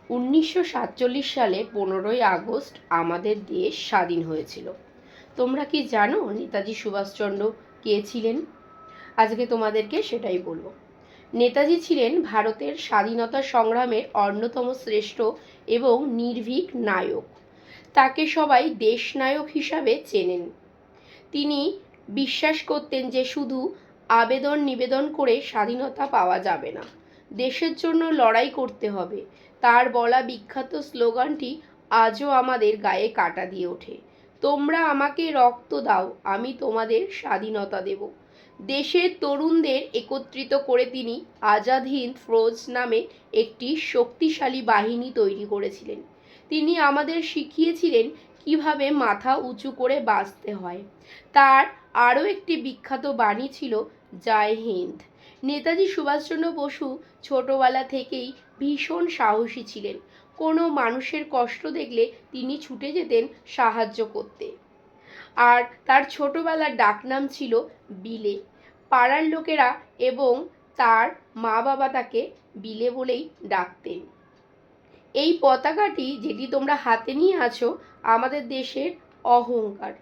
1947 সালে 15ই আগস্ট আমাদের দেশ স্বাধীন হয়েছিল। তোমরা কি জানো নেতাজি সুভাষচন্দ্র কে ছিলেন? আজকে তোমাদেরকে সেটাই বলবো। নেতাজি ছিলেন ভারতের স্বাধীনতা সংগ্রামের অন্যতম শ্রেষ্ঠ এবং নির্ভীক নায়ক। তাকে সবাই দেশনায়ক হিসাবে চেনেন। তিনি বিশ্বাস করতেন যে শুধু আবেদন নিবেদন করে স্বাধীনতা পাওয়া যাবে না, দেশের জন্য লড়াই করতে হবে। তার বলা বিখ্যাত স্লোগানটি আজও আমাদের গায়ে কাঁটা দিয়ে ওঠে, তোমরা আমাকে রক্ত দাও, আমি তোমাদের স্বাধীনতা দেব। দেশের তরুণদের একত্রিত করে তিনি আজাদ হিন্দ ফৌজ নামে একটি শক্তিশালী বাহিনী তৈরি করেছিলেন। তিনি আমাদের শিখিয়েছিলেন কিভাবে মাথা উঁচু করে বাঁচতে হয়। তার আরও একটি বিখ্যাত বাণী ছিল জয় হিন্দ। নেতাজি সুভাষচন্দ্র বসু ছোটবেলা থেকেই ভীষণ সাহসী ছিলেন। কোনো মানুষের কষ্ট দেখলে তিনি ছুটে যেতেন সাহায্য করতে। আর তার ছোটবেলার ডাকনাম ছিল বিলে। পাড়ার লোকেরা এবং তার মা বাবা তাকে বিলে বলেই ডাকতেন। এই পতাকাটি যেটি তোমরা হাতে নিয়ে আছো আমাদের দেশের অহংকার।